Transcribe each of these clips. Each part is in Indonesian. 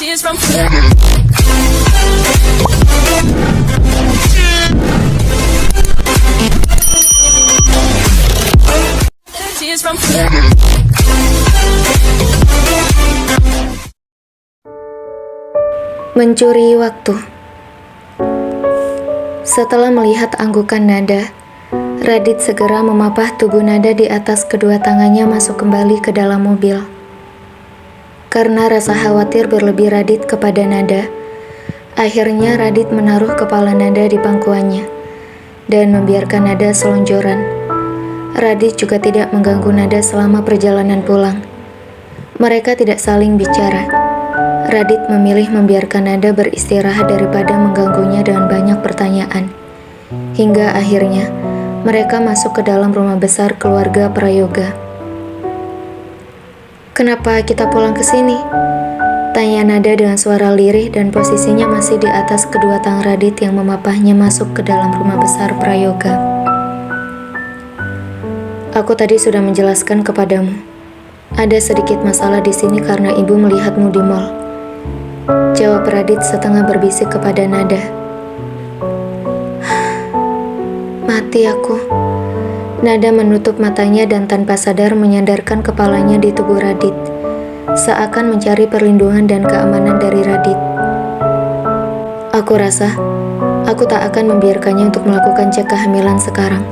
Tears from Tears from Mencuri waktu. Setelah melihat anggukan nada, Radit segera memapah tubuh nada di atas kedua tangannya masuk kembali ke dalam mobil. Karena rasa khawatir berlebih Radit kepada nada, akhirnya Radit menaruh kepala nada di pangkuannya dan membiarkan nada selonjoran. Radit juga tidak mengganggu nada selama perjalanan pulang. Mereka tidak saling bicara. Radit memilih membiarkan nada beristirahat daripada mengganggunya dengan banyak pertanyaan. Hingga akhirnya, mereka masuk ke dalam rumah besar keluarga Prayoga. "Kenapa kita pulang ke sini?" tanya nada dengan suara lirih dan posisinya masih di atas kedua tangan Radit yang memapahnya masuk ke dalam rumah besar Prayoga. "Aku tadi sudah menjelaskan kepadamu. Ada sedikit masalah di sini karena ibu melihatmu di mall," jawab Radit setengah berbisik kepada nada. "Mati aku." Nada menutup matanya dan tanpa sadar menyandarkan kepalanya di tubuh Radit, seakan mencari perlindungan dan keamanan dari Radit. "Aku rasa, aku tak akan membiarkannya untuk melakukan cek kehamilan sekarang.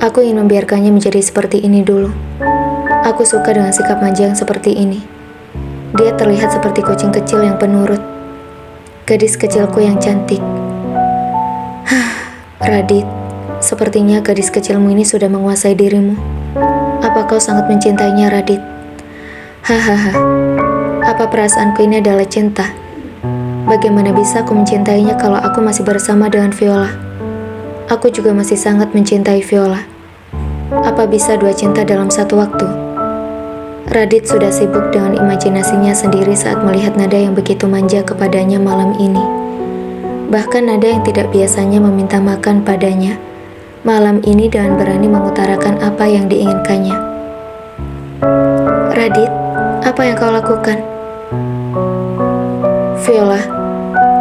Aku ingin membiarkannya menjadi seperti ini dulu. Aku suka dengan sikap manja yang seperti ini. Dia terlihat seperti kucing kecil yang penurut. Gadis kecilku yang cantik." "Radit, sepertinya gadis kecilmu ini sudah menguasai dirimu. Apa kau sangat mencintainya, Radit?" "Hahaha, apa perasaanku ini adalah cinta? Bagaimana bisa aku mencintainya kalau aku masih bersama dengan Viola? Aku juga masih sangat mencintai Viola. Apa bisa dua cinta dalam satu waktu?" Radit sudah sibuk dengan imajinasinya sendiri saat melihat nada yang begitu manja kepadanya malam ini. Bahkan nada yang tidak biasanya meminta makan padanya, malam ini dengan berani mengutarakan apa yang diinginkannya. "Radit, apa yang kau lakukan?" "Viola,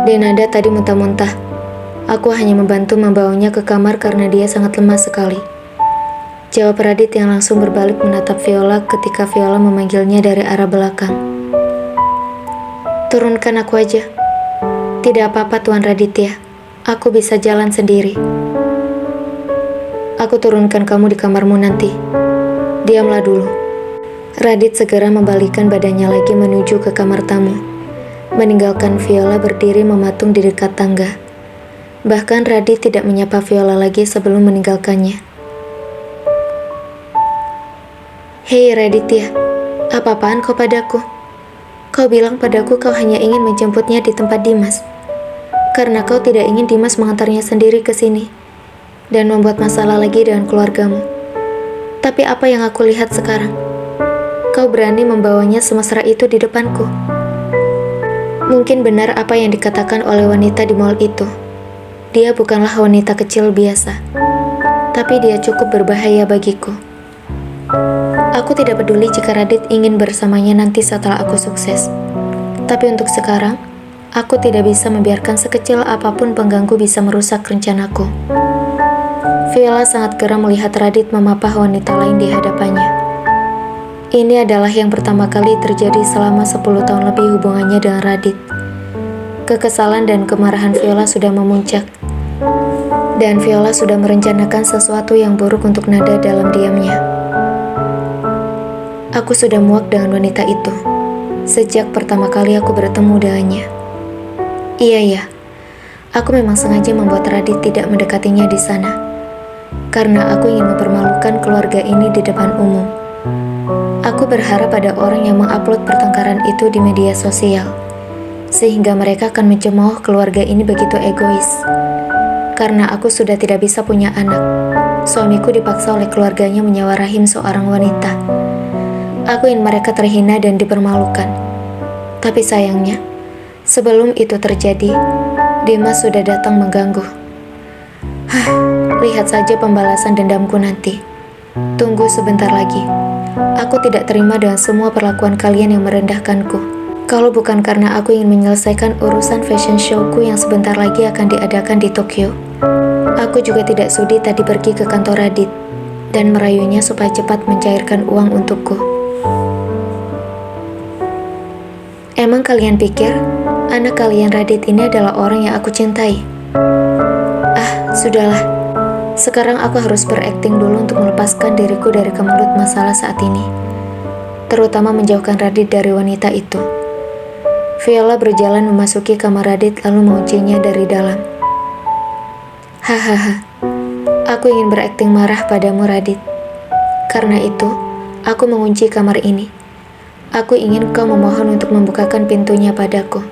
Denada tadi muntah-muntah. Aku hanya membantu membawanya ke kamar karena dia sangat lemah sekali," jawab Radit yang langsung berbalik menatap Viola ketika Viola memanggilnya dari arah belakang. "Turunkan aku aja." "Tidak apa-apa Tuan Raditya, aku bisa jalan sendiri." "Aku turunkan kamu di kamarmu nanti. Diamlah dulu." Radit segera membalikkan badannya lagi menuju ke kamar tamu, meninggalkan Viola berdiri mematung di dekat tangga. Bahkan Radit tidak menyapa Viola lagi sebelum meninggalkannya. "Hei Raditya, apa-apaan kau padaku? Kau bilang padaku kau hanya ingin menjemputnya di tempat Dimas, karena kau tidak ingin Dimas mengantarnya sendiri ke sini dan membuat masalah lagi dengan keluargamu. Tapi apa yang aku lihat sekarang? Kau berani membawanya semesra itu di depanku." Mungkin benar apa yang dikatakan oleh wanita di mall itu. Dia bukanlah wanita kecil biasa, tapi dia cukup berbahaya bagiku. Aku tidak peduli jika Radit ingin bersamanya nanti setelah aku sukses. Tapi untuk sekarang, aku tidak bisa membiarkan sekecil apapun pengganggu bisa merusak rencanaku. Viola sangat geram melihat Radit memapah wanita lain di hadapannya. Ini adalah yang pertama kali terjadi selama 10 tahun lebih hubungannya dengan Radit. Kekesalan dan kemarahan Viola sudah memuncak. Dan Viola sudah merencanakan sesuatu yang buruk untuk Nada dalam diamnya. Aku sudah muak dengan wanita itu sejak pertama kali aku bertemu dengannya. Iya ya, aku memang sengaja membuat Radit tidak mendekatinya di sana, karena aku ingin mempermalukan keluarga ini di depan umum. Aku berharap ada orang yang mengupload pertengkaran itu di media sosial, sehingga mereka akan mencemooh keluarga ini begitu egois. Karena aku sudah tidak bisa punya anak, suamiku dipaksa oleh keluarganya menyewa rahim seorang wanita. Aku ingin mereka terhina dan dipermalukan. Tapi sayangnya, sebelum itu terjadi, Dimas sudah datang mengganggu. Lihat saja pembalasan dendamku nanti. Tunggu sebentar lagi. Aku tidak terima dengan semua perlakuan kalian yang merendahkanku. Kalau bukan karena aku ingin menyelesaikan urusan fashion showku yang sebentar lagi akan diadakan di Tokyo, aku juga tidak sudi tadi pergi ke kantor Radit dan merayunya supaya cepat mencairkan uang untukku. Emang kalian pikir anak kalian Radit ini adalah orang yang aku cintai? Ah, sudahlah. Sekarang aku harus berakting dulu untuk melepaskan diriku dari kemelut masalah saat ini, terutama menjauhkan Radit dari wanita itu. Viola berjalan memasuki kamar Radit lalu menguncinya dari dalam. Hahaha, aku ingin berakting marah padamu Radit. Karena itu, aku mengunci kamar ini. Aku ingin kau memohon untuk membukakan pintunya padaku.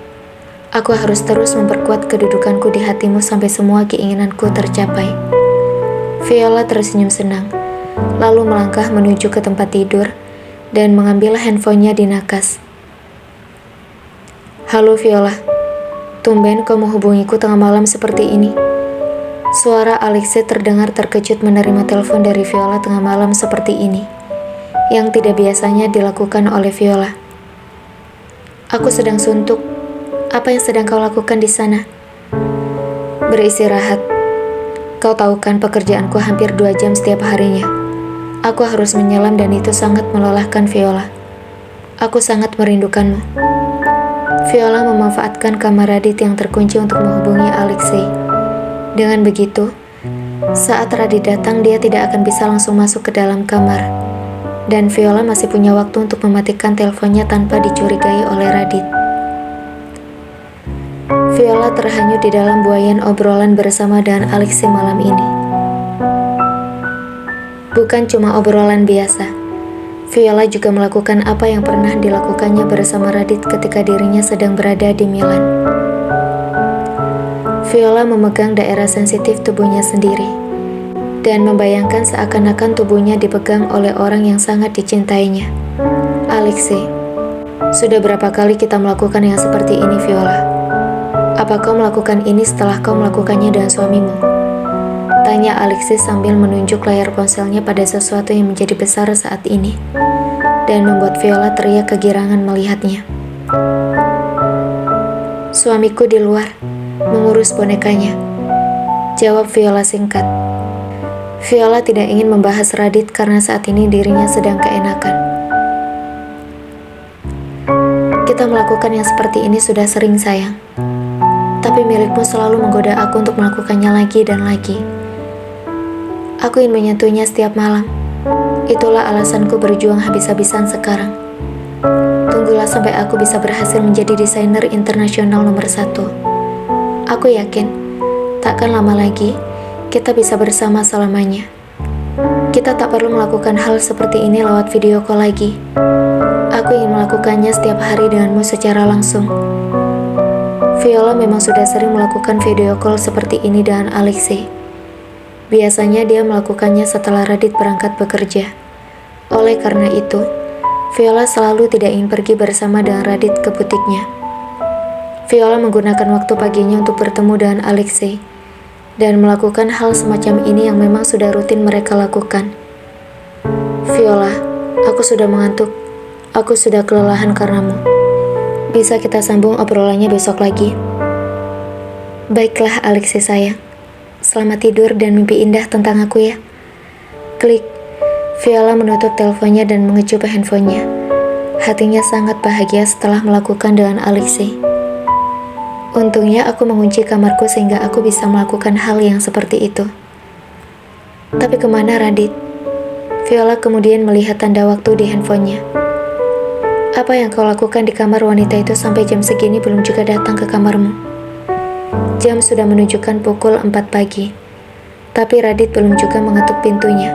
Aku harus terus memperkuat kedudukanku di hatimu sampai semua keinginanku tercapai. Viola tersenyum senang, lalu melangkah menuju ke tempat tidur dan mengambil handphonenya di nakas. Halo Viola, tumben kau menghubungiku tengah malam seperti ini. Suara Alexei terdengar terkejut menerima telepon dari Viola tengah malam seperti ini, yang tidak biasanya dilakukan oleh Viola. Aku sedang suntuk. Apa yang sedang kau lakukan di sana? Beristirahat. Kau tahu kan pekerjaanku hampir 2 jam setiap harinya. Aku harus menyelam dan itu sangat melelahkan Viola. Aku sangat merindukanmu. Viola memanfaatkan kamar Radit yang terkunci untuk menghubungi Alexei. Dengan begitu, saat Radit datang dia tidak akan bisa langsung masuk ke dalam kamar. Dan Viola masih punya waktu untuk mematikan teleponnya tanpa dicurigai oleh Radit. Viola terhanyut di dalam buayan obrolan bersama dengan Alexei malam ini. Bukan cuma obrolan biasa, Viola juga melakukan apa yang pernah dilakukannya bersama Radit ketika dirinya sedang berada di Milan. Viola memegang daerah sensitif tubuhnya sendiri dan membayangkan seakan-akan tubuhnya dipegang oleh orang yang sangat dicintainya. Alexei, sudah berapa kali kita melakukan yang seperti ini, Viola? Apa kau melakukan ini setelah kau melakukannya dengan suamimu? Tanya Alexei sambil menunjuk layar ponselnya pada sesuatu yang menjadi besar saat ini, dan membuat Viola teriak kegirangan melihatnya. Suamiku di luar, mengurus bonekanya. Jawab Viola singkat. Viola tidak ingin membahas Radit karena saat ini dirinya sedang keenakan. Kita melakukan yang seperti ini sudah sering, sayang. Tapi milikmu selalu menggoda aku untuk melakukannya lagi dan lagi. Aku ingin menyentuhnya setiap malam. Itulah alasanku berjuang habis-habisan sekarang. Tunggulah sampai aku bisa berhasil menjadi desainer internasional nomor 1. Aku yakin, takkan lama lagi, kita bisa bersama selamanya. Kita tak perlu melakukan hal seperti ini lewat video call lagi. Aku ingin melakukannya setiap hari denganmu secara langsung. Viola memang sudah sering melakukan video call seperti ini dengan Alexei. Biasanya dia melakukannya setelah Radit berangkat bekerja. Oleh karena itu, Viola selalu tidak ingin pergi bersama dengan Radit ke butiknya. Viola menggunakan waktu paginya untuk bertemu dengan Alexei dan melakukan hal semacam ini yang memang sudah rutin mereka lakukan. Viola, aku sudah mengantuk. Aku sudah kelelahan karenamu. Bisa kita sambung obrolannya besok lagi? Baiklah Alexei sayang. Selamat tidur dan mimpi indah tentang aku ya. Klik. Viola menutup teleponnya dan mengecup handphonenya. Hatinya sangat bahagia setelah melakukan dengan Alexei. Untungnya aku mengunci kamarku sehingga aku bisa melakukan hal yang seperti itu. Tapi kemana Radit? Viola kemudian melihat tanda waktu di handphonenya. Apa yang kau lakukan di kamar wanita itu sampai jam segini belum juga datang ke kamarmu? Jam sudah menunjukkan pukul 4 pagi. Tapi Radit belum juga mengetuk pintunya,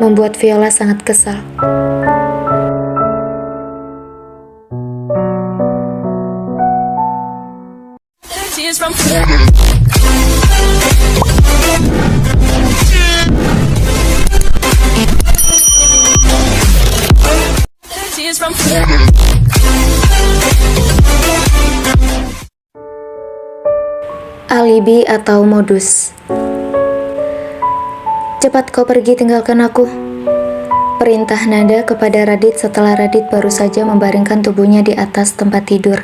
membuat Viola sangat kesal. Tears from Tears from Alibi atau modus. Cepat kau pergi tinggalkan aku. Perintah nada kepada Radit setelah Radit baru saja membaringkan tubuhnya di atas tempat tidur.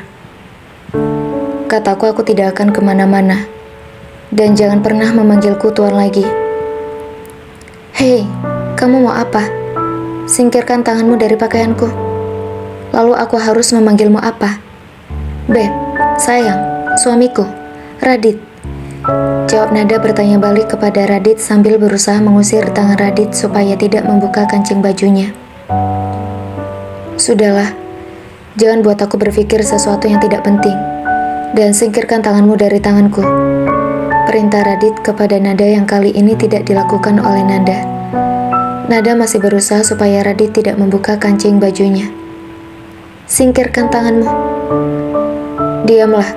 Kataku aku tidak akan kemana-mana. Dan jangan pernah memanggilku tuan lagi. Hei, kamu mau apa? Singkirkan tanganmu dari pakaianku. Lalu aku harus memanggilmu apa? Beb, sayang, suamiku, Radit. Jawab nada bertanya balik kepada Radit sambil berusaha mengusir tangan Radit supaya tidak membuka kancing bajunya. Sudahlah, jangan buat aku berpikir sesuatu yang tidak penting. Dan singkirkan tanganmu dari tanganku. Perintah Radit kepada nada yang kali ini tidak dilakukan oleh nada. Nada masih berusaha supaya Radit tidak membuka kancing bajunya. Singkirkan tanganmu. Diamlah.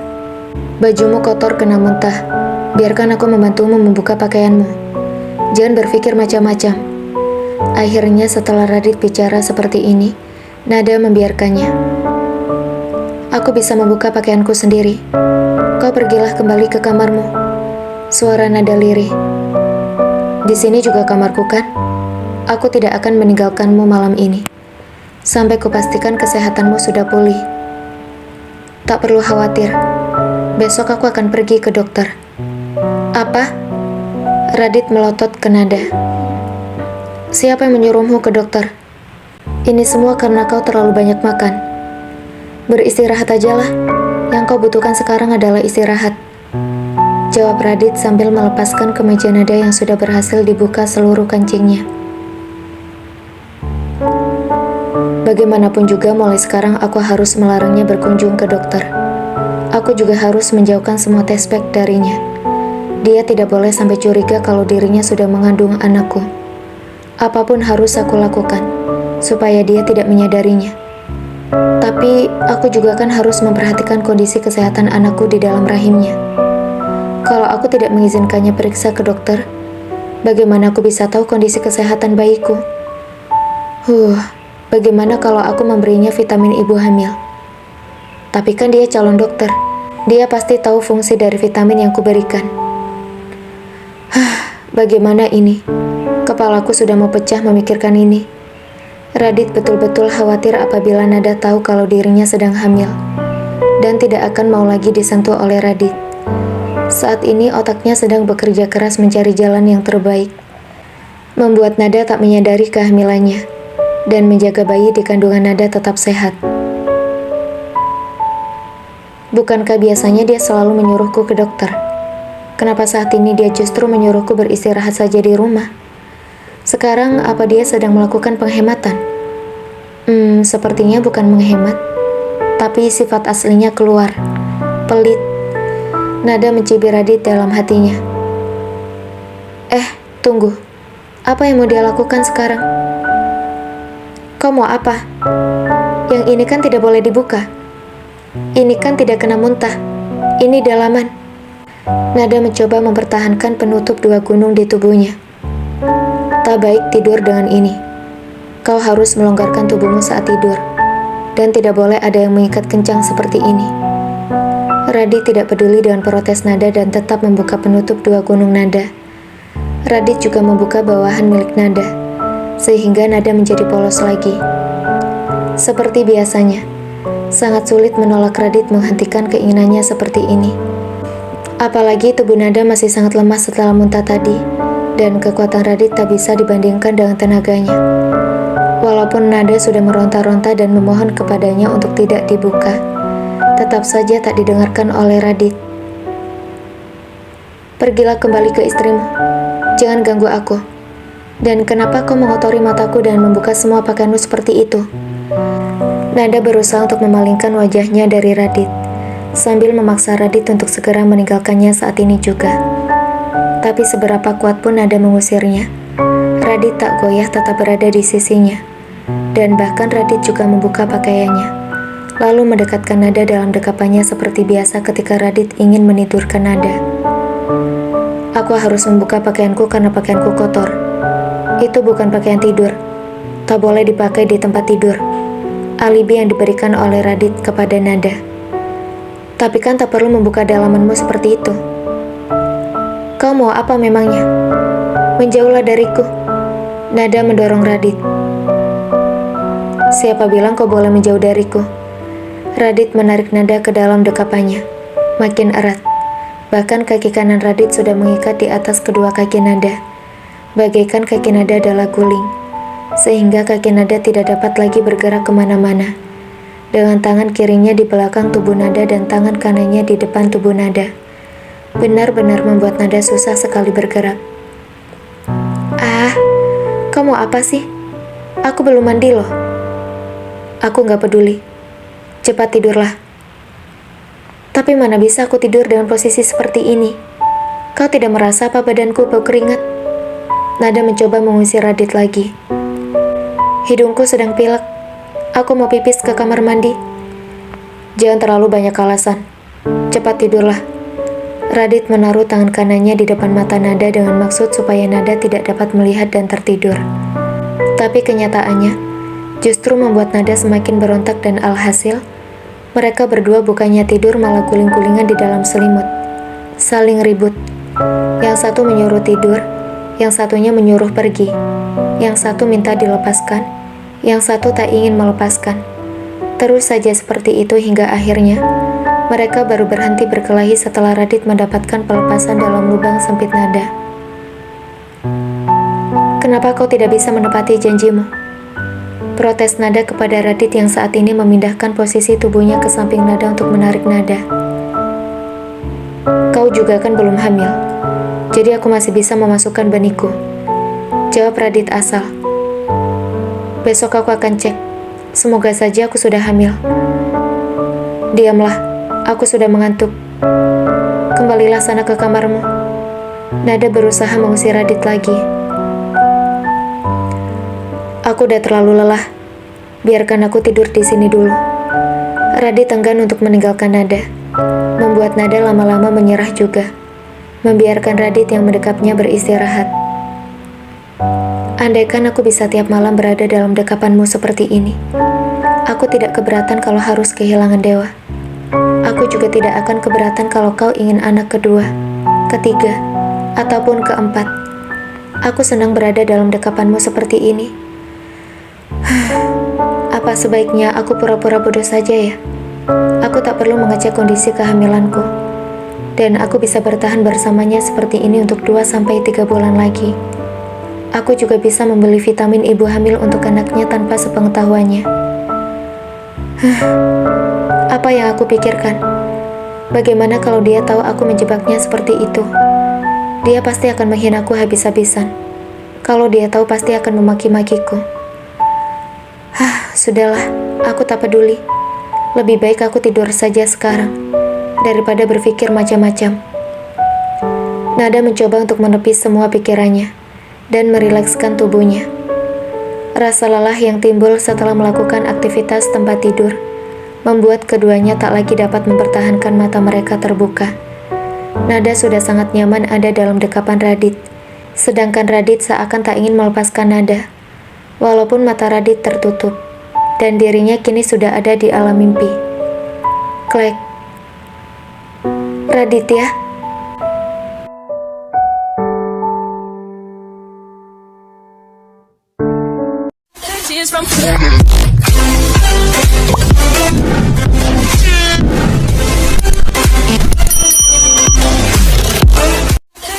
Bajumu kotor kena muntah. Biarkan aku membantumu membuka pakaianmu. Jangan berpikir macam-macam. Akhirnya setelah Radit bicara seperti ini, nada membiarkannya. Aku bisa membuka pakaianku sendiri. Kau pergilah kembali ke kamarmu. Suara nada lirih. Di sini juga kamarku kan? Aku tidak akan meninggalkanmu malam ini. Sampai kupastikan kesehatanmu sudah pulih. Tak perlu khawatir. Besok aku akan pergi ke dokter. Apa? Radit melotot ke nada. Siapa yang menyuruhmu ke dokter? Ini semua karena kau terlalu banyak makan. Beristirahat ajalah. Yang kau butuhkan sekarang adalah istirahat. Jawab Radit sambil melepaskan kemeja nada yang sudah berhasil dibuka seluruh kancingnya. Bagaimanapun juga mulai sekarang aku harus melarangnya berkunjung ke dokter. Aku juga harus menjauhkan semua tespek darinya. Dia tidak boleh sampai curiga kalau dirinya sudah mengandung anakku. Apapun harus aku lakukan, supaya dia tidak menyadarinya. Tapi, aku juga kan harus memperhatikan kondisi kesehatan anakku di dalam rahimnya. Kalau aku tidak mengizinkannya periksa ke dokter, bagaimana aku bisa tahu kondisi kesehatan bayiku? Bagaimana kalau aku memberinya vitamin ibu hamil? Tapi kan dia calon dokter. Dia pasti tahu fungsi dari vitamin yang kuberikan. Bagaimana ini? Kepalaku sudah mau pecah memikirkan ini. Radit betul-betul khawatir apabila nada tahu kalau dirinya sedang hamil. Dan tidak akan mau lagi disentuh oleh Radit. Saat ini otaknya sedang bekerja keras mencari jalan yang terbaik. Membuat nada tak menyadari kehamilannya. Dan menjaga bayi di kandungan nada tetap sehat. Bukankah biasanya dia selalu menyuruhku ke dokter? Kenapa saat ini dia justru menyuruhku beristirahat saja di rumah? Sekarang apa dia sedang melakukan penghematan? Sepertinya bukan menghemat, tapi sifat aslinya keluar. Pelit. Nada mencibir Radit dalam hatinya. Tunggu. Apa yang mau dia lakukan sekarang? Kau mau apa? Yang ini kan tidak boleh dibuka. Ini kan tidak kena muntah. Ini dalaman. Nada mencoba mempertahankan penutup 2 gunung di tubuhnya. Tak baik tidur dengan ini. Kau harus melonggarkan tubuhmu saat tidur. Dan tidak boleh ada yang mengikat kencang seperti ini. Radit tidak peduli dengan protes nada dan tetap membuka penutup 2 gunung nada. Radit juga membuka bawahan milik nada, sehingga nada menjadi polos lagi. Seperti biasanya, sangat sulit menolak Radit menghentikan keinginannya seperti ini. Apalagi tubuh nada masih sangat lemah setelah muntah tadi, dan kekuatan Radit tak bisa dibandingkan dengan tenaganya. Walaupun nada sudah meronta-ronta dan memohon kepadanya untuk tidak dibuka, tetap saja tak didengarkan oleh Radit. Pergilah kembali ke istrimu. Jangan ganggu aku. Dan kenapa kau mengotori mataku dan membuka semua pakaianmu seperti itu? Nada berusaha untuk memalingkan wajahnya dari Radit, sambil memaksa Radit untuk segera meninggalkannya saat ini juga. Tapi seberapa kuat pun Nada mengusirnya, Radit tak goyah tetap berada di sisinya. Dan bahkan Radit juga membuka pakaiannya, lalu mendekatkan Nada dalam dekapannya seperti biasa ketika Radit ingin menidurkan Nada. Aku harus membuka pakaianku karena pakaianku kotor. Itu bukan pakaian tidur. Tak boleh dipakai di tempat tidur. Alibi yang diberikan oleh Radit kepada Nada. Tapi kan tak perlu membuka dalamanmu seperti itu. Kau mau apa memangnya? Menjauhlah dariku. Nada mendorong Radit. Siapa bilang kau boleh menjauh dariku? Radit menarik Nada ke dalam dekapannya, makin erat. Bahkan kaki kanan Radit sudah mengikat di atas kedua kaki Nada, bagaikan kaki Nada adalah guling, sehingga kaki Nada tidak dapat lagi bergerak kemana-mana. Dengan tangan kirinya di belakang tubuh Nada dan tangan kanannya di depan tubuh Nada, benar-benar membuat Nada susah sekali bergerak. Ah, kamu apa sih? Aku belum mandi loh. Aku gak peduli. Cepat tidurlah. Tapi mana bisa aku tidur dengan posisi seperti ini? Kau tidak merasa apa badanku bau keringat? Nada mencoba mengusir Radit lagi. Hidungku sedang pilek. Aku mau pipis ke kamar mandi. Jangan terlalu banyak alasan. Cepat tidurlah. Radit menaruh tangan kanannya di depan mata Nada dengan maksud supaya Nada tidak dapat melihat dan tertidur. Tapi kenyataannya justru membuat Nada semakin berontak dan alhasil, mereka berdua bukannya tidur malah guling-gulingan di dalam selimut. Saling ribut. Yang satu menyuruh tidur, yang satunya menyuruh pergi. Yang satu minta dilepaskan, yang satu tak ingin melepaskan. Terus saja seperti itu hingga akhirnya mereka baru berhenti berkelahi setelah Radit mendapatkan pelepasan dalam lubang sempit Nada. Kenapa kau tidak bisa menepati janjimu? Protes Nada kepada Radit yang saat ini memindahkan posisi tubuhnya ke samping Nada untuk menarik Nada. Kau juga kan belum hamil, jadi aku masih bisa memasukkan benihku. Jawab Radit asal. Besok aku akan cek. Semoga saja aku sudah hamil. Diamlah, aku sudah mengantuk. Kembalilah sana ke kamarmu. Nada berusaha mengusir Radit lagi. Aku udah terlalu lelah. Biarkan aku tidur di sini dulu. Radit enggan untuk meninggalkan Nada, membuat Nada lama-lama menyerah juga, membiarkan Radit yang mendekapnya beristirahat. Andaikan aku bisa tiap malam berada dalam dekapanmu seperti ini, aku tidak keberatan kalau harus kehilangan Dewa. Aku juga tidak akan keberatan kalau kau ingin anak kedua, ketiga, ataupun keempat. Aku senang berada dalam dekapanmu seperti ini. Apa sebaiknya aku pura-pura bodoh saja ya? Aku tak perlu mengecek kondisi kehamilanku. Dan aku bisa bertahan bersamanya seperti ini untuk 2-3 bulan lagi. Aku juga bisa membeli vitamin ibu hamil untuk anaknya tanpa sepengetahuannya. Apa yang aku pikirkan? Bagaimana kalau dia tahu aku menjebaknya seperti itu? Dia pasti akan menghinaku habis-habisan. Kalau dia tahu pasti akan memaki-makiku. Sudahlah, aku tak peduli. Lebih baik aku tidur saja sekarang, daripada berpikir macam-macam. Nada mencoba untuk menepis semua pikirannya, dan merilekskan tubuhnya. Rasa lelah yang timbul setelah melakukan aktivitas tempat tidur, membuat keduanya tak lagi dapat mempertahankan mata mereka terbuka. Nada sudah sangat nyaman ada dalam dekapan Radit, sedangkan Radit seakan tak ingin melepaskan Nada, walaupun mata Radit tertutup. Dan dirinya kini sudah ada di alam mimpi. Klek. Raditya. Tears from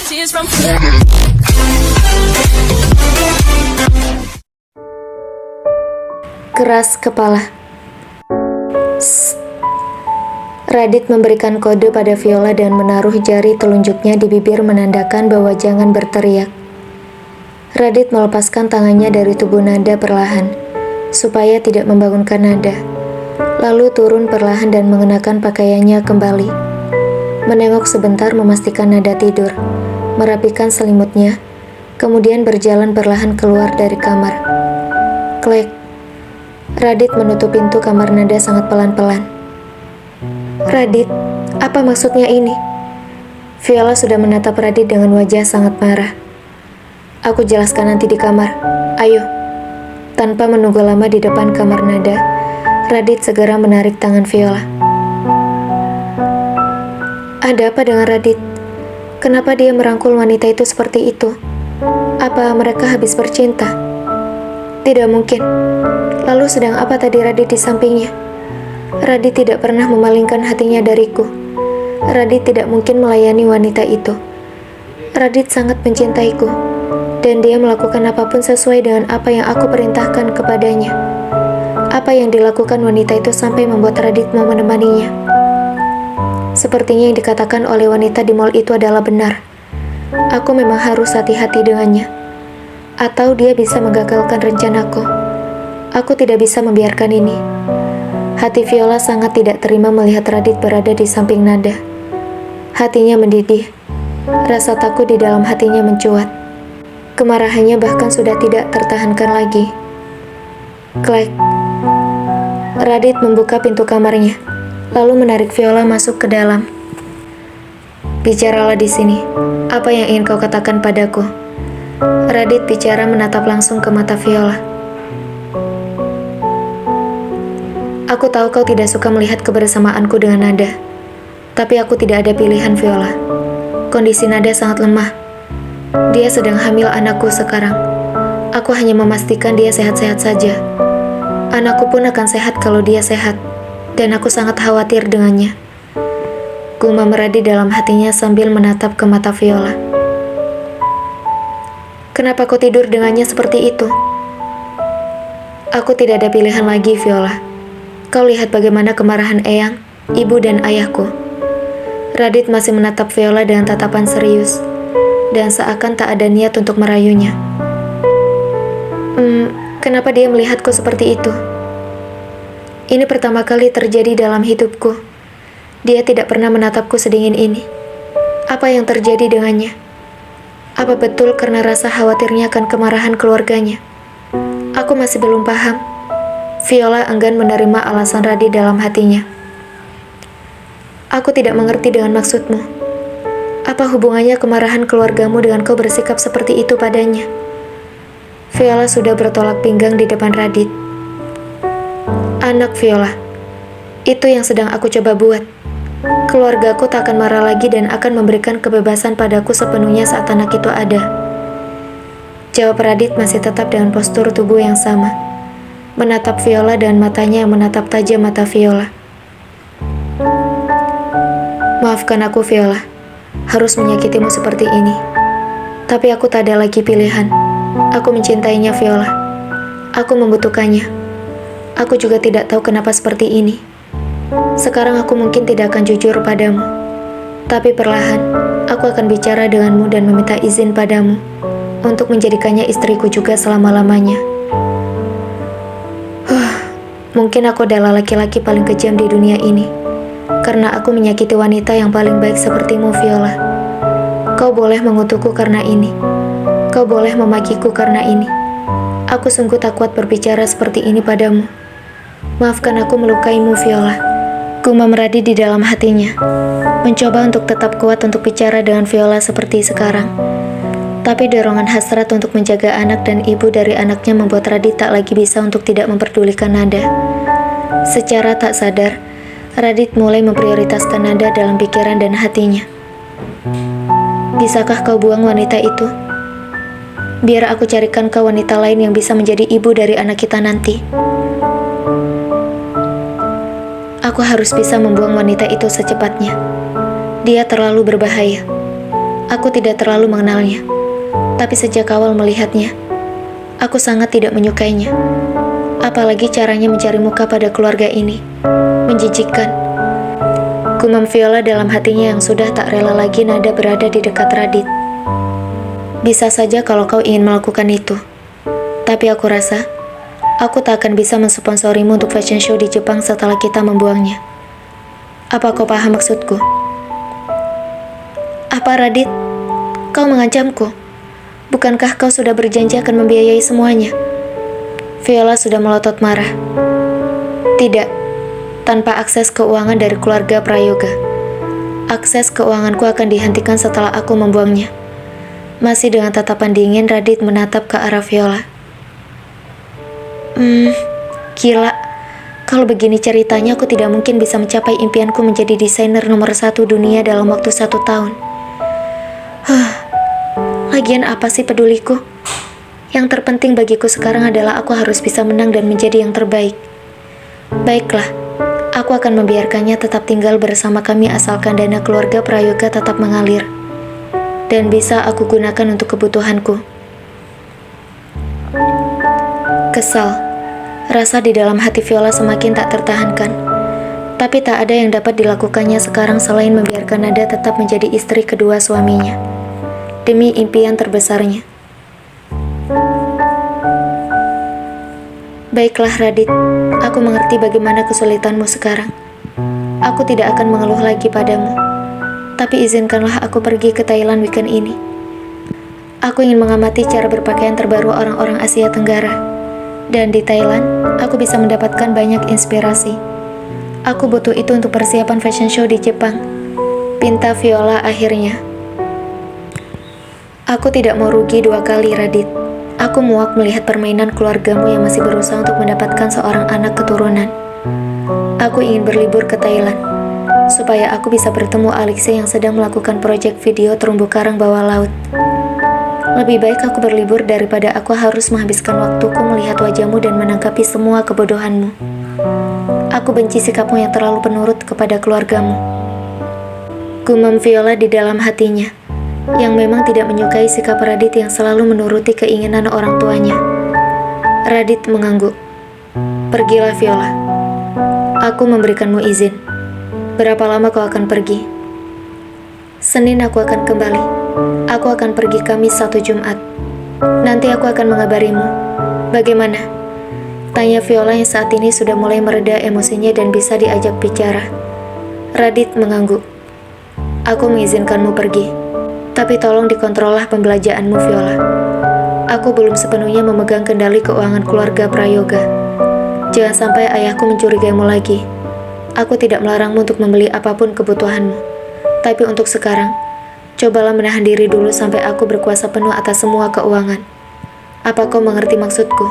Tears from Keras kepala. Sst. Radit memberikan kode pada Viola dan menaruh jari telunjuknya di bibir menandakan bahwa jangan berteriak. Radit melepaskan tangannya dari tubuh Nada perlahan, supaya tidak membangunkan Nada. Lalu turun perlahan dan mengenakan pakaiannya kembali. Menengok sebentar memastikan Nada tidur, merapikan selimutnya, kemudian berjalan perlahan keluar dari kamar. Klek. Radit menutup pintu kamar Nada sangat pelan-pelan. Radit, apa maksudnya ini? Viola sudah menatap Radit dengan wajah sangat marah. Aku jelaskan nanti di kamar. Ayo. Tanpa menunggu lama di depan kamar Nada, Radit segera menarik tangan Viola. Ada apa dengan Radit? Kenapa dia merangkul wanita itu seperti itu? Apa mereka habis bercinta? Tidak mungkin. Lalu sedang apa tadi Radit di sampingnya? Radit tidak pernah memalingkan hatinya dariku. Radit tidak mungkin melayani wanita itu. Radit sangat mencintaiku, dan dia melakukan apapun sesuai dengan apa yang aku perintahkan kepadanya. Apa yang dilakukan wanita itu sampai membuat Radit mau menemaninya. Sepertinya yang dikatakan oleh wanita di mall itu adalah benar. Aku memang harus hati-hati dengannya. Atau dia bisa menggagalkan rencanaku. Aku tidak bisa membiarkan ini. Hati Viola sangat tidak terima melihat Radit berada di samping Nada. Hatinya mendidih. Rasa takut di dalam hatinya mencuat. Kemarahannya bahkan sudah tidak tertahankan lagi. Klek. Radit membuka pintu kamarnya, lalu menarik Viola masuk ke dalam. Bicaralah di sini. Apa yang ingin kau katakan padaku? Radit bicara menatap langsung ke mata Viola. Aku tahu kau tidak suka melihat kebersamaanku dengan Nada. Tapi aku tidak ada pilihan, Viola. Kondisi Nada sangat lemah. Dia sedang hamil anakku sekarang. Aku hanya memastikan dia sehat-sehat saja. Anakku pun akan sehat kalau dia sehat. Dan aku sangat khawatir dengannya. Gumam Radit dalam hatinya sambil menatap ke mata Viola. Kenapa kau tidur dengannya seperti itu? Aku tidak ada pilihan lagi, Viola. Kau lihat bagaimana kemarahan Eyang, ibu dan ayahku. Radit masih menatap Viola dengan tatapan serius, dan seakan tak ada niat untuk merayunya. Kenapa dia melihatku seperti itu? Ini pertama kali terjadi dalam hidupku. Dia tidak pernah menatapku sedingin ini. Apa yang terjadi dengannya? Apa betul karena rasa khawatirnya akan kemarahan keluarganya? Aku masih belum paham. Viola enggan menerima alasan Radit dalam hatinya. Aku tidak mengerti dengan maksudmu. Apa hubungannya kemarahan keluargamu dengan kau bersikap seperti itu padanya? Viola sudah bertolak pinggang di depan Radit. Anak Viola, itu yang sedang aku coba buat. Keluargaku tak akan marah lagi dan akan memberikan kebebasan padaku sepenuhnya saat anak itu ada. Jawab Radit masih tetap dengan postur tubuh yang sama. Menatap Viola dan matanya yang menatap tajam mata Viola. Maafkan aku, Viola. Harus menyakitimu seperti ini. Tapi aku tak ada lagi pilihan. Aku mencintainya, Viola. Aku membutuhkannya. Aku juga tidak tahu kenapa seperti ini. Sekarang aku mungkin tidak akan jujur padamu. Tapi perlahan, aku akan bicara denganmu dan meminta izin padamu untuk menjadikannya istriku juga selama-lamanya. Mungkin aku adalah laki-laki paling kejam di dunia ini, karena aku menyakiti wanita yang paling baik sepertimu, Viola. Kau boleh mengutukku karena ini. Kau boleh memakiku karena ini. Aku sungguh tak kuat berbicara seperti ini padamu. Maafkan aku melukaimu, Viola. Gumam Radit di dalam hatinya. Mencoba untuk tetap kuat untuk bicara dengan Viola seperti sekarang. Tapi dorongan hasrat untuk menjaga anak dan ibu dari anaknya membuat Radit tak lagi bisa untuk tidak memperdulikan Nada. Secara tak sadar, Radit mulai memprioritaskan Nada dalam pikiran dan hatinya. Bisakah kau buang wanita itu? Biar aku carikan kau wanita lain yang bisa menjadi ibu dari anak kita nanti. Aku harus bisa membuang wanita itu secepatnya. Dia terlalu berbahaya. Aku tidak terlalu mengenalnya. Tapi sejak awal melihatnya, aku sangat tidak menyukainya. Apalagi caranya mencari muka pada keluarga ini. Menjijikkan. Gumam Viola dalam hatinya yang sudah tak rela lagi Nada berada di dekat Radit. Bisa saja kalau kau ingin melakukan itu. Tapi aku rasa, aku tak akan bisa mensponsorimu untuk fashion show di Jepang setelah kita membuangnya. Apa kau paham maksudku? Apa, Radit? Kau mengancamku? Bukankah kau sudah berjanji akan membiayai semuanya? Viola sudah melotot marah. Tidak, tanpa akses keuangan dari keluarga Prayoga. Akses keuanganku akan dihentikan setelah aku membuangnya. Masih dengan tatapan dingin, Radit menatap ke arah Viola. Gila. Kalau begini ceritanya, aku tidak mungkin bisa mencapai impianku menjadi desainer nomor 1 dunia dalam waktu 1 tahun. Lagian apa sih peduliku? Yang terpenting bagiku sekarang adalah aku harus bisa menang dan menjadi yang terbaik. Baiklah, aku akan membiarkannya tetap tinggal bersama kami asalkan dana keluarga Prayoga tetap mengalir dan bisa aku gunakan untuk kebutuhanku. Kesal, rasa di dalam hati Viola semakin tak tertahankan. Tapi tak ada yang dapat dilakukannya sekarang selain membiarkan Nada tetap menjadi istri kedua suaminya, demi impian terbesarnya. Baiklah Radit, aku mengerti bagaimana kesulitanmu sekarang. Aku tidak akan mengeluh lagi padamu. Tapi izinkanlah aku pergi ke Thailand weekend ini. Aku ingin mengamati cara berpakaian terbaru orang-orang Asia Tenggara. Dan di Thailand, aku bisa mendapatkan banyak inspirasi. Aku butuh itu untuk persiapan fashion show di Jepang, pinta Viola akhirnya. Aku tidak mau rugi 2 kali, Radit. Aku muak melihat permainan keluargamu yang masih berusaha untuk mendapatkan seorang anak keturunan. Aku ingin berlibur ke Thailand, supaya aku bisa bertemu Alexei yang sedang melakukan proyek video terumbu karang bawah laut. Lebih baik aku berlibur daripada aku harus menghabiskan waktuku melihat wajahmu dan menanggapi semua kebodohanmu. Aku benci sikapmu yang terlalu penurut kepada keluargamu. Gumam Viola di dalam hatinya, yang memang tidak menyukai sikap Radit yang selalu menuruti keinginan orang tuanya. Radit mengangguk. Pergilah Viola. Aku memberikanmu izin. Berapa lama kau akan pergi? Senin aku akan kembali. Aku akan pergi Kamis 1 Jumat. Nanti aku akan mengabarimu. Bagaimana? Tanya Viola yang saat ini sudah mulai mereda emosinya dan bisa diajak bicara. Radit mengangguk. Aku mengizinkanmu pergi. Tapi tolong dikontrollah pembelanjaanmu, Viola. Aku belum sepenuhnya memegang kendali keuangan keluarga Prayoga. Jangan sampai ayahku mencurigaimu lagi. Aku tidak melarangmu untuk membeli apapun kebutuhanmu. Tapi untuk sekarang, cobalah menahan diri dulu sampai aku berkuasa penuh atas semua keuangan. Apa kau mengerti maksudku?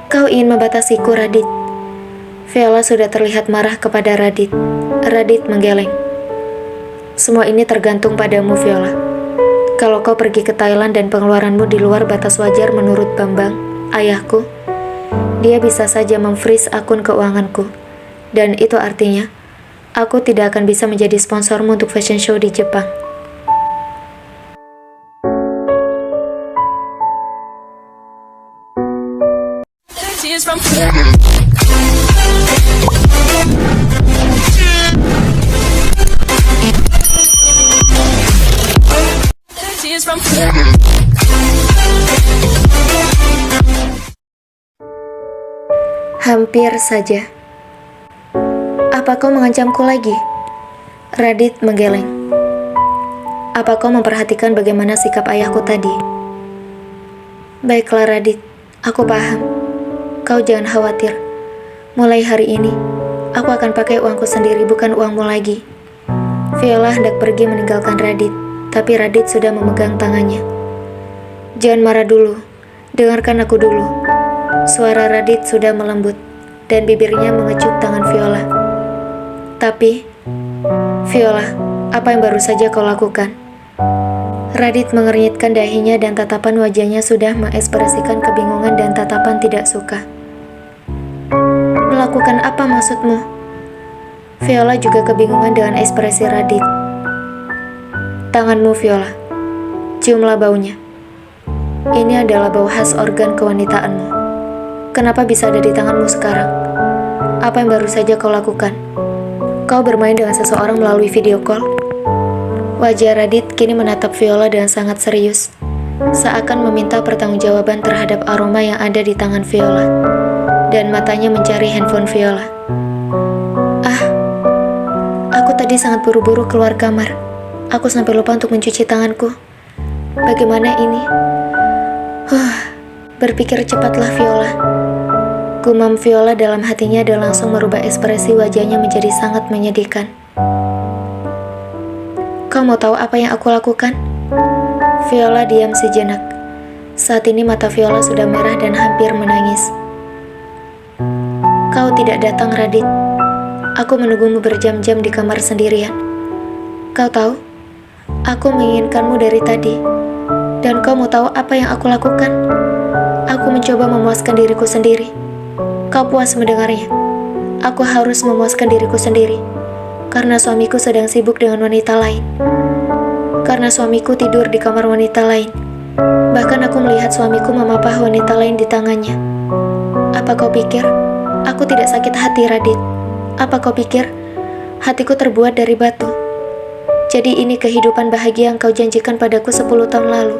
Kau ingin membatasiku, Radit. Viola sudah terlihat marah kepada Radit. Radit menggeleng. Semua ini tergantung padamu, Viola. Kalau kau pergi ke Thailand dan pengeluaranmu di luar batas wajar menurut Bambang, ayahku, dia bisa saja memfreeze akun keuanganku. Dan itu artinya, aku tidak akan bisa menjadi sponsormu untuk fashion show di Jepang. Tears from Tears from Hampir saja. Apa kau mengancamku lagi? Radit menggeleng. Apa kau memperhatikan bagaimana sikap ayahku tadi? Baiklah Radit, aku paham. Kau jangan khawatir. Mulai hari ini, aku akan pakai uangku sendiri, bukan uangmu lagi. Viola hendak pergi meninggalkan Radit, tapi Radit sudah memegang tangannya. Jangan marah dulu, dengarkan aku dulu. Suara Radit sudah melembut, dan bibirnya mengecup tangan Viola. Tapi, Viola, apa yang baru saja kau lakukan? Radit mengernyitkan dahinya dan tatapan wajahnya sudah mengekspresikan kebingungan dan tatapan tidak suka. Melakukan apa maksudmu? Viola juga kebingungan dengan ekspresi Radit. Tanganmu, Viola. Ciumlah baunya. Ini adalah bau khas organ kewanitaanmu. Kenapa bisa ada di tanganmu sekarang? Apa yang baru saja kau lakukan? Kau bermain dengan seseorang melalui video call? Wajah Radit kini menatap Viola dengan sangat serius, seakan meminta pertanggungjawaban terhadap aroma yang ada di tangan Viola, dan matanya mencari handphone Viola. Aku tadi sangat buru-buru keluar kamar. Aku sampai lupa untuk mencuci tanganku. Bagaimana ini? Berpikir cepatlah Viola. Gumam Viola dalam hatinya dan langsung merubah ekspresi wajahnya menjadi sangat menyedihkan. Kau mau tahu apa yang aku lakukan? Viola diam sejenak. Saat ini mata Viola sudah merah dan hampir menangis. Kau tidak datang, Radit. Aku menunggumu berjam-jam di kamar sendirian. Kau tahu, aku menginginkanmu dari tadi. Dan kau mau tahu apa yang aku lakukan? Aku mencoba memuaskan diriku sendiri. Kau puas mendengarnya? Aku harus memuaskan diriku sendiri. Karena suamiku sedang sibuk dengan wanita lain. Karena suamiku tidur di kamar wanita lain. Bahkan aku melihat suamiku memapah wanita lain di tangannya. Apa kau pikir aku tidak sakit hati, Radit? Apa kau pikir hatiku terbuat dari batu? Jadi ini kehidupan bahagia yang kau janjikan padaku 10 tahun lalu.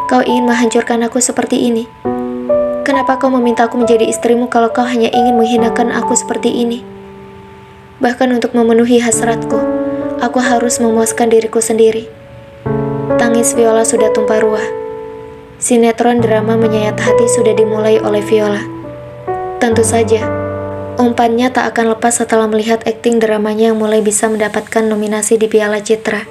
Kau ingin menghancurkan aku seperti ini. Kenapa kau meminta aku menjadi istrimu kalau kau hanya ingin menghinakan aku seperti ini? Bahkan untuk memenuhi hasratku, aku harus memuaskan diriku sendiri. Tangis Viola sudah tumpah ruah. Sinetron drama menyayat hati sudah dimulai oleh Viola. Tentu saja, umpannya tak akan lepas setelah melihat akting dramanya yang mulai bisa mendapatkan nominasi di Piala Citra.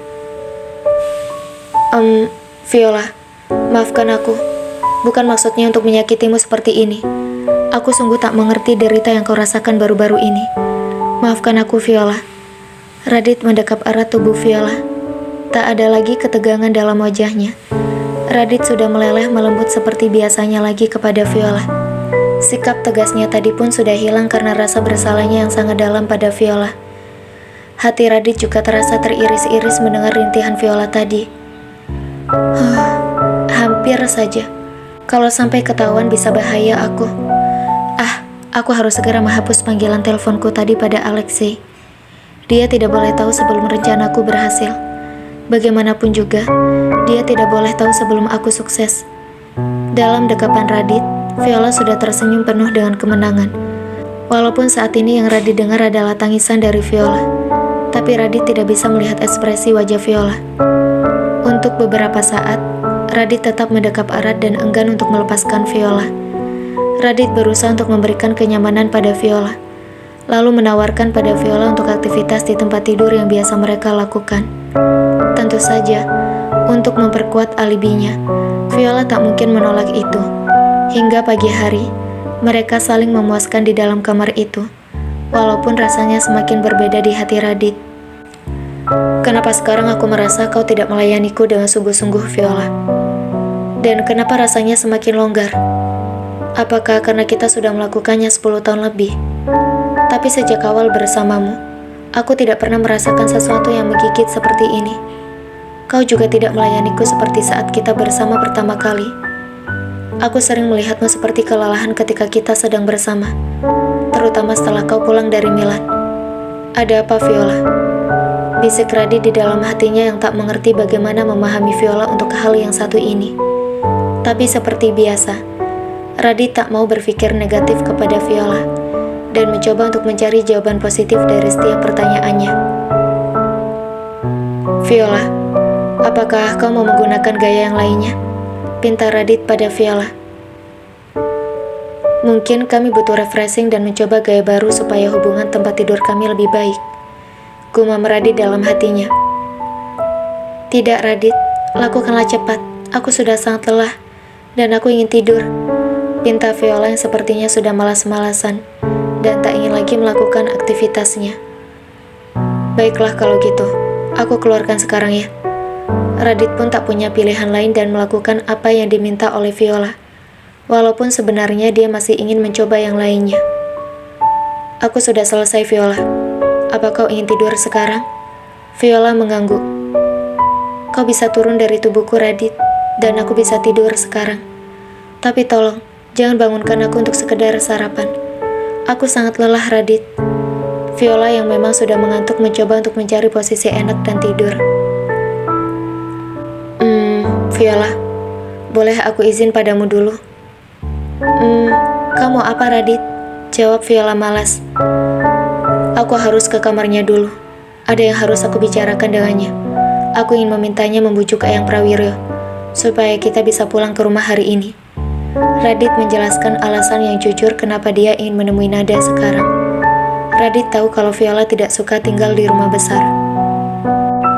Viola, maafkan aku. Bukan maksudnya untuk menyakitimu seperti ini. Aku sungguh tak mengerti derita yang kau rasakan baru-baru ini. Maafkan aku, Viola. Radit mendekap erat tubuh Viola. Tak ada lagi ketegangan dalam wajahnya. Radit sudah meleleh melembut seperti biasanya lagi kepada Viola. Sikap tegasnya tadi pun sudah hilang karena rasa bersalahnya yang sangat dalam pada Viola. Hati Radit juga terasa teriris-iris mendengar rintihan Viola tadi. Hampir saja. Kalau sampai ketahuan bisa bahaya aku. Aku harus segera menghapus panggilan teleponku tadi pada Alexei. Dia tidak boleh tahu sebelum rencanaku berhasil. Bagaimanapun juga, dia tidak boleh tahu sebelum aku sukses. Dalam dekapan Radit, Viola sudah tersenyum penuh dengan kemenangan. Walaupun saat ini yang Radit dengar adalah tangisan dari Viola, tapi Radit tidak bisa melihat ekspresi wajah Viola. Untuk beberapa saat, Radit tetap mendekap erat dan enggan untuk melepaskan Viola. Radit berusaha untuk memberikan kenyamanan pada Viola, lalu menawarkan pada Viola untuk aktivitas di tempat tidur yang biasa mereka lakukan. Tentu saja, untuk memperkuat alibinya, Viola tak mungkin menolak itu. Hingga pagi hari, mereka saling memuaskan di dalam kamar itu, walaupun rasanya semakin berbeda di hati Radit. Kenapa sekarang aku merasa kau tidak melayaniku dengan sungguh-sungguh, Viola? Dan kenapa rasanya semakin longgar? Apakah karena kita sudah melakukannya 10 tahun lebih? Tapi sejak awal bersamamu, aku tidak pernah merasakan sesuatu yang menggigit seperti ini. Kau juga tidak melayaniku seperti saat kita bersama pertama kali. Aku sering melihatmu seperti kelelahan ketika kita sedang bersama, terutama setelah kau pulang dari Milan. Ada apa, Viola? Bisik Radit di dalam hatinya yang tak mengerti bagaimana memahami Viola untuk hal yang satu ini. Tapi seperti biasa, Radit tak mau berpikir negatif kepada Viola dan mencoba untuk mencari jawaban positif dari setiap pertanyaannya. Viola, apakah kau mau menggunakan gaya yang lainnya? Pinta Radit pada Viola. Mungkin kami butuh refreshing dan mencoba gaya baru supaya hubungan tempat tidur kami lebih baik. Gumam Radit dalam hatinya. Tidak, Radit, lakukanlah cepat. Aku sudah sangat lelah dan aku ingin tidur. Pinta Viola yang sepertinya sudah malas-malasan dan tak ingin lagi melakukan aktivitasnya. Baiklah kalau gitu, aku keluarkan sekarang ya. Radit pun tak punya pilihan lain dan melakukan apa yang diminta oleh Viola. Walaupun sebenarnya dia masih ingin mencoba yang lainnya. Aku sudah selesai, Viola. Apa kau ingin tidur sekarang? Viola mengangguk. Kau bisa turun dari tubuhku, Radit, dan aku bisa tidur sekarang. Tapi tolong, jangan bangunkan aku untuk sekedar sarapan. Aku sangat lelah, Radit. Viola yang memang sudah mengantuk mencoba untuk mencari posisi enak dan tidur. Viola, boleh aku izin padamu dulu? Kamu apa, Radit? Jawab Viola malas. Aku harus ke kamarnya dulu. Ada yang harus aku bicarakan dengannya. Aku ingin memintanya membujuk Eyang Prawiryo supaya kita bisa pulang ke rumah hari ini. Radit menjelaskan alasan yang jujur kenapa dia ingin menemui Nada sekarang. Radit tahu kalau Viola tidak suka tinggal di rumah besar.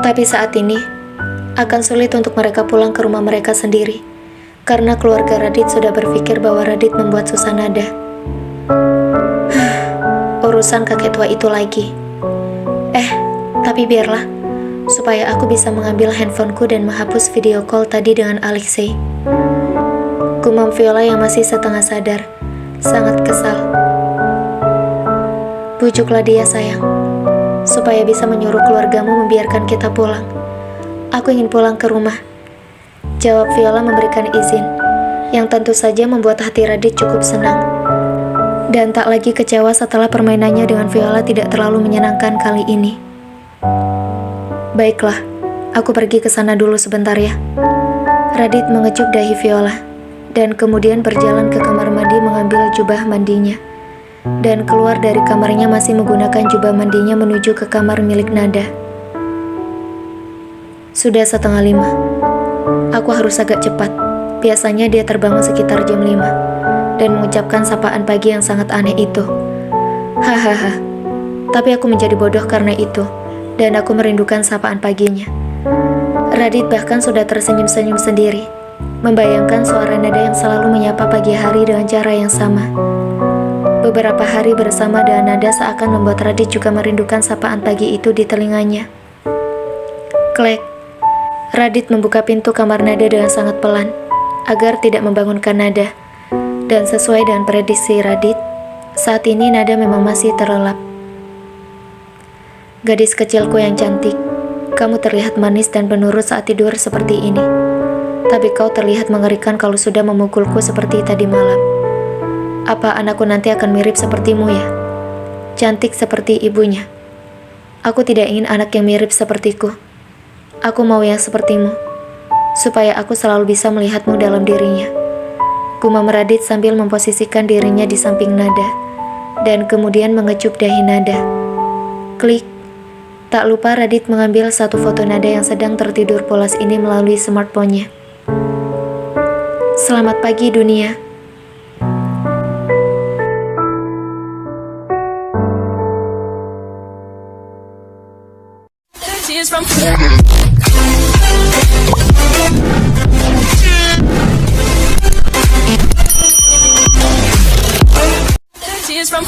Tapi saat ini, akan sulit untuk mereka pulang ke rumah mereka sendiri, karena keluarga Radit sudah berpikir bahwa Radit membuat susah Nada. Urusan kakek tua itu lagi. Tapi biarlah, supaya aku bisa mengambil handphoneku dan menghapus video call tadi dengan Alexei. Gumam Viola yang masih setengah sadar, sangat kesal. Bujuklah dia sayang, supaya bisa menyuruh keluargamu membiarkan kita pulang. Aku ingin pulang ke rumah. Jawab Viola memberikan izin, yang tentu saja membuat hati Radit cukup senang. Dan tak lagi kecewa setelah permainannya dengan Viola tidak terlalu menyenangkan kali ini. Baiklah, aku pergi ke sana dulu sebentar ya. Radit mengecup dahi Viola, dan kemudian berjalan ke kamar mandi mengambil jubah mandinya. Dan keluar dari kamarnya masih menggunakan jubah mandinya menuju ke kamar milik Nada. Sudah 4:30. Aku harus agak cepat. Biasanya dia terbangun sekitar jam 5 dan mengucapkan sapaan pagi yang sangat aneh itu. Hahaha. Tapi aku menjadi bodoh karena itu. Dan aku merindukan sapaan paginya. Radit bahkan sudah tersenyum-senyum sendiri, membayangkan suara Nada yang selalu menyapa pagi hari dengan cara yang sama. Beberapa hari bersama dengan Nada seakan membuat Radit juga merindukan sapaan pagi itu di telinganya. Klek. Radit membuka pintu kamar Nada dengan sangat pelan, agar tidak membangunkan Nada. Dan sesuai dengan prediksi Radit, saat ini Nada memang masih terlelap. Gadis kecilku yang cantik, kamu terlihat manis dan penurut saat tidur seperti ini. Tapi kau terlihat mengerikan kalau sudah memukulku seperti tadi malam. Apa anakku nanti akan mirip sepertimu ya? Cantik seperti ibunya. Aku tidak ingin anak yang mirip sepertiku. Aku mau yang sepertimu, supaya aku selalu bisa melihatmu dalam dirinya. Gumam Radit sambil memposisikan dirinya di samping Nada, dan kemudian mengecup dahi Nada. Klik. Tak lupa Radit mengambil satu foto Nada yang sedang tertidur pulas ini melalui smartphone-nya. Selamat pagi dunia. Tears from Tears from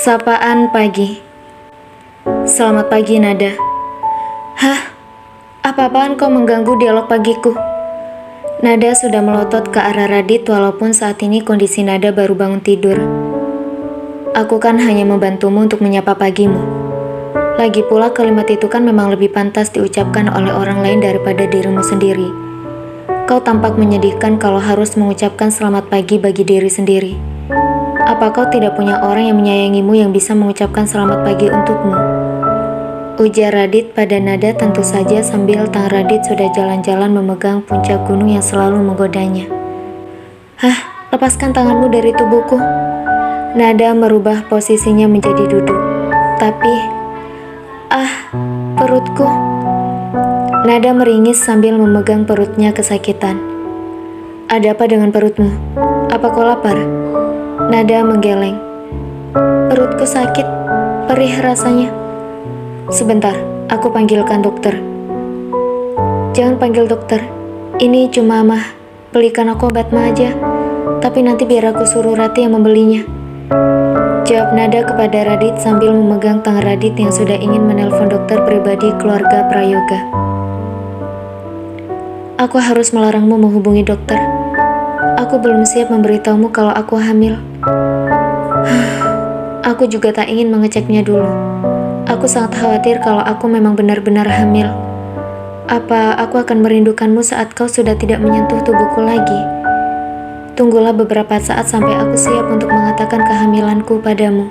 Sapaan pagi. Selamat pagi Nada. Hah? Apa-apaan kau mengganggu dialog pagiku? Nada sudah melotot ke arah Radit walaupun saat ini kondisi Nada baru bangun tidur. Aku kan hanya membantumu untuk menyapa pagimu. Lagi pula kalimat itu kan memang lebih pantas diucapkan oleh orang lain daripada dirimu sendiri. Kau tampak menyedihkan kalau harus mengucapkan selamat pagi bagi diri sendiri. Apa kau tidak punya orang yang menyayangimu yang bisa mengucapkan selamat pagi untukmu? Ujar Radit pada Nada tentu saja sambil tangan Radit sudah jalan-jalan memegang puncak gunung yang selalu menggodanya. Hah, lepaskan tanganmu dari tubuhku. Nada merubah posisinya menjadi duduk. Tapi, perutku. Nada meringis sambil memegang perutnya kesakitan. Ada apa dengan perutmu? Apa kau lapar? Nada menggeleng. Perutku sakit, perih rasanya. Sebentar, aku panggilkan dokter. Jangan panggil dokter. Ini cuma mah, belikan aku obat mah aja. Tapi nanti biar aku suruh Rati yang membelinya. Jawab Nada kepada Radit sambil memegang tangan Radit yang sudah ingin menelpon dokter pribadi keluarga Prayoga. Aku harus melarangmu menghubungi dokter. Aku belum siap memberitahumu kalau aku hamil. Aku juga tak ingin mengeceknya dulu. Aku sangat khawatir kalau aku memang benar-benar hamil. Apa aku akan merindukanmu saat kau sudah tidak menyentuh tubuhku lagi? Tunggulah beberapa saat sampai aku siap untuk mengatakan kehamilanku padamu.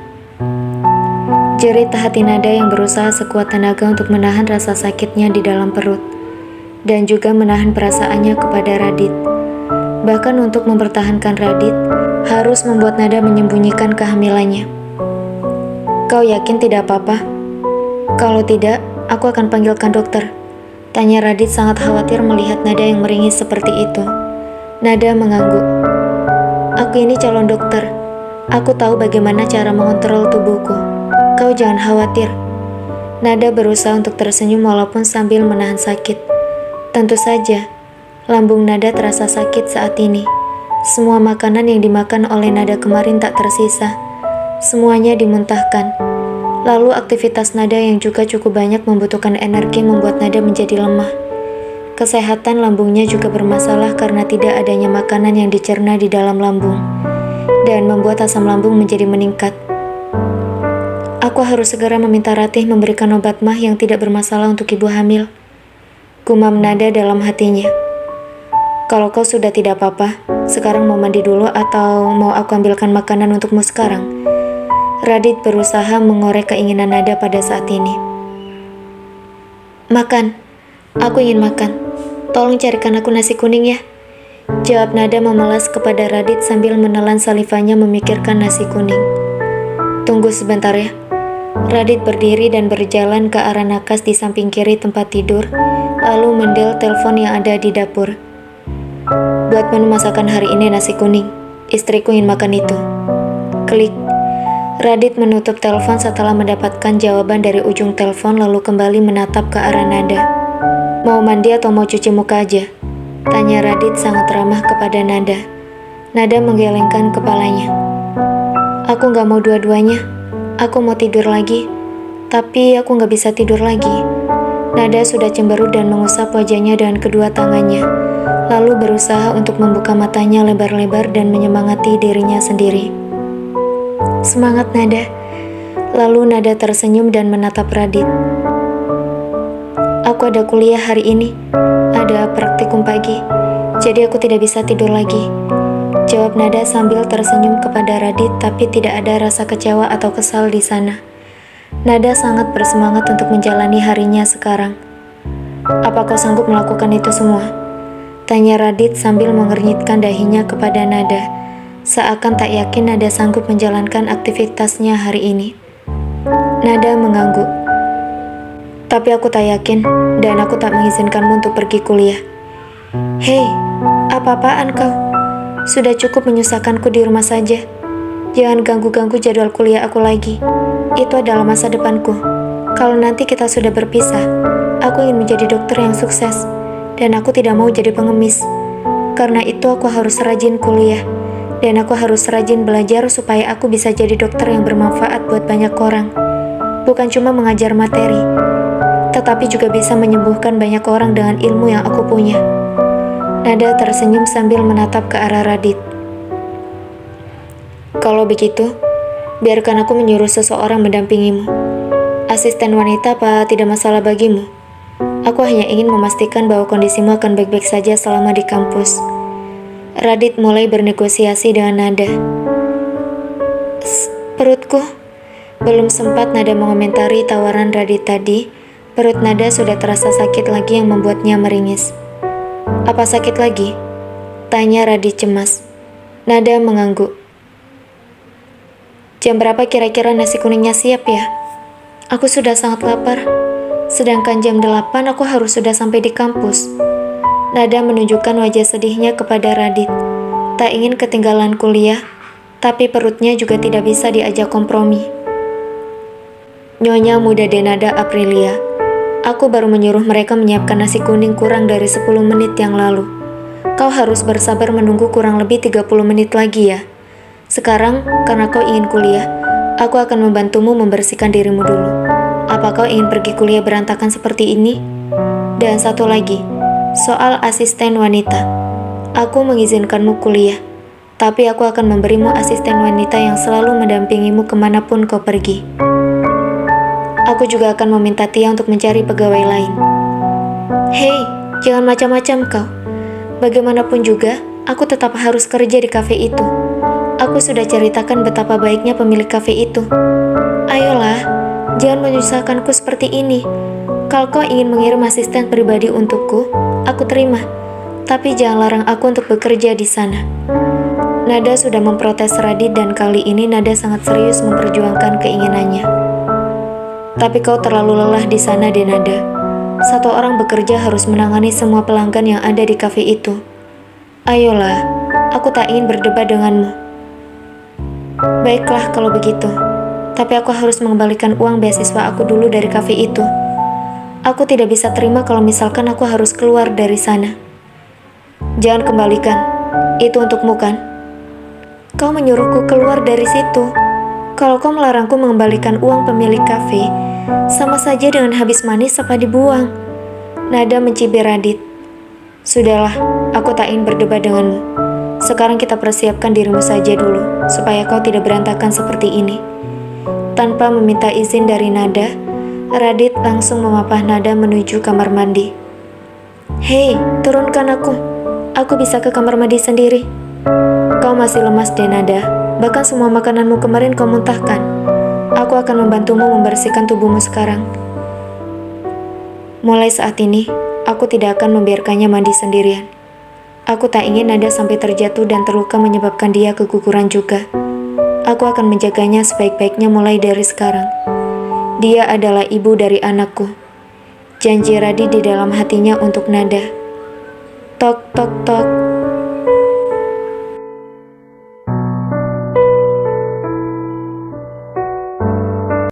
Jerit hati Nada yang berusaha sekuat tenaga untuk menahan rasa sakitnya di dalam perut, dan juga menahan perasaannya kepada Radit. Bahkan untuk mempertahankan Radit, harus membuat Nada menyembunyikan kehamilannya. Kau yakin tidak apa-apa? Kalau tidak, aku akan panggilkan dokter. Tanya Radit sangat khawatir melihat Nada yang meringis seperti itu. Nada mengangguk. Aku ini calon dokter. Aku tahu bagaimana cara mengontrol tubuhku. Kau jangan khawatir. Nada berusaha untuk tersenyum walaupun sambil menahan sakit. Tentu saja, lambung Nada terasa sakit saat ini. Semua makanan yang dimakan oleh Nada kemarin tak tersisa. Semuanya dimuntahkan. Lalu aktivitas nada yang juga cukup banyak membutuhkan energi membuat nada menjadi lemah. Kesehatan lambungnya juga bermasalah karena tidak adanya makanan yang dicerna di dalam lambung dan membuat asam lambung menjadi meningkat. Aku harus segera meminta Ratih memberikan obat mah yang tidak bermasalah untuk ibu hamil. Gumam nada dalam hatinya. Kalau kau sudah tidak apa-apa, sekarang mau mandi dulu atau mau aku ambilkan makanan untukmu sekarang? Radit berusaha mengorek keinginan nada pada saat ini. Makan. Aku ingin makan. Tolong carikan aku nasi kuning ya. Jawab nada memelas kepada Radit sambil menelan salivanya memikirkan nasi kuning. Tunggu sebentar ya. Radit berdiri dan berjalan ke arah nakas di samping kiri tempat tidur, lalu mendel telepon yang ada di dapur. Buat menu masakan hari ini nasi kuning. Istriku ingin makan itu. Klik. Radit menutup telepon setelah mendapatkan jawaban dari ujung telepon lalu kembali menatap ke arah nada. Mau mandi atau mau cuci muka aja? Tanya Radit sangat ramah kepada nada. Nada menggelengkan kepalanya. Aku gak mau dua-duanya. Aku mau tidur lagi, tapi aku gak bisa tidur lagi. Nada sudah cemberut dan mengusap wajahnya dengan kedua tangannya, lalu berusaha untuk membuka matanya lebar-lebar dan menyemangati dirinya sendiri. Semangat Nada. Lalu Nada tersenyum dan menatap Radit. Aku ada kuliah hari ini, ada praktikum pagi, jadi aku tidak bisa tidur lagi. Jawab Nada sambil tersenyum kepada Radit, tapi tidak ada rasa kecewa atau kesal di sana. Nada sangat bersemangat untuk menjalani harinya sekarang. Apa kau sanggup melakukan itu semua? Tanya Radit sambil mengernyitkan dahinya kepada Nada, seakan tak yakin Nada sanggup menjalankan aktivitasnya hari ini. Nada mengangguk. Tapi aku tak yakin, dan aku tak mengizinkanmu untuk pergi kuliah. Hei, apa-apaan kau? Sudah cukup menyusahkanku di rumah saja. Jangan ganggu-ganggu jadwal kuliah aku lagi. Itu adalah masa depanku. Kalau nanti kita sudah berpisah, aku ingin menjadi dokter yang sukses. Dan aku tidak mau jadi pengemis. Karena itu aku harus rajin kuliah. Dan aku harus rajin belajar supaya aku bisa jadi dokter yang bermanfaat buat banyak orang. Bukan cuma mengajar materi, tetapi juga bisa menyembuhkan banyak orang dengan ilmu yang aku punya. Nada tersenyum sambil menatap ke arah Radit. Kalau begitu, biarkan aku menyuruh seseorang mendampingimu. Asisten wanita apa tidak masalah bagimu? Aku hanya ingin memastikan bahwa kondisimu akan baik-baik saja selama di kampus. Radit mulai bernegosiasi dengan Nada. Perutku. Belum sempat Nada mengomentari tawaran Radit tadi, perut Nada sudah terasa sakit lagi yang membuatnya meringis. Apa sakit lagi? Tanya Radit cemas. Nada mengangguk. Jam berapa kira-kira nasi kuningnya siap ya? Aku sudah sangat lapar. Sedangkan jam 8 aku harus sudah sampai di kampus. Nada menunjukkan wajah sedihnya kepada Radit. Tak ingin ketinggalan kuliah, tapi perutnya juga tidak bisa diajak kompromi. Nyonya muda Denada Aprilia. Aku baru menyuruh mereka menyiapkan nasi kuning kurang dari 10 menit yang lalu. Kau harus bersabar menunggu kurang lebih 30 menit lagi ya. Sekarang, karena kau ingin kuliah, aku akan membantumu membersihkan dirimu dulu. Apa kau ingin pergi kuliah berantakan seperti ini? Dan satu lagi, soal asisten wanita. Aku mengizinkanmu kuliah, tapi aku akan memberimu asisten wanita yang selalu mendampingimu kemanapun kau pergi. Aku juga akan meminta Tia untuk mencari pegawai lain. Hei, jangan macam-macam kau. Bagaimanapun juga, aku tetap harus kerja di kafe itu. Aku sudah ceritakan betapa baiknya pemilik kafe itu. Ayolah, jangan menyusahkanku seperti ini. Kalau kau ingin mengirim asisten pribadi untukku, aku terima. Tapi jangan larang aku untuk bekerja di sana. Nada sudah memprotes Radit dan kali ini Nada sangat serius memperjuangkan keinginannya. Tapi kau terlalu lelah di sana, Denada. Satu orang bekerja harus menangani semua pelanggan yang ada di kafe itu. Ayolah, aku tak ingin berdebat denganmu. Baiklah kalau begitu. Tapi aku harus mengembalikan uang beasiswa aku dulu dari kafe itu. Aku tidak bisa terima kalau misalkan aku harus keluar dari sana. Jangan kembalikan. Itu untukmu kan? Kau menyuruhku keluar dari situ. Kalau kau melarangku mengembalikan uang pemilik kafe, sama saja dengan habis manis apa dibuang. Nada mencibir Radit. Sudahlah, aku tak ingin berdebat denganmu. Sekarang kita persiapkan dirimu saja dulu, supaya kau tidak berantakan seperti ini. Tanpa meminta izin dari Nada, Radit langsung memapah Nada menuju kamar mandi. Hei, turunkan aku. Aku bisa ke kamar mandi sendiri. Kau masih lemas deh, Nada. Bahkan semua makananmu kemarin kau muntahkan. Aku akan membantumu membersihkan tubuhmu sekarang. Mulai saat ini, aku tidak akan membiarkannya mandi sendirian. Aku tak ingin Nada sampai terjatuh dan terluka menyebabkan dia keguguran juga. Aku akan menjaganya sebaik-baiknya mulai dari sekarang. Dia adalah ibu dari anakku. Janji Radit di dalam hatinya untuk Nada. Tok, tok, tok.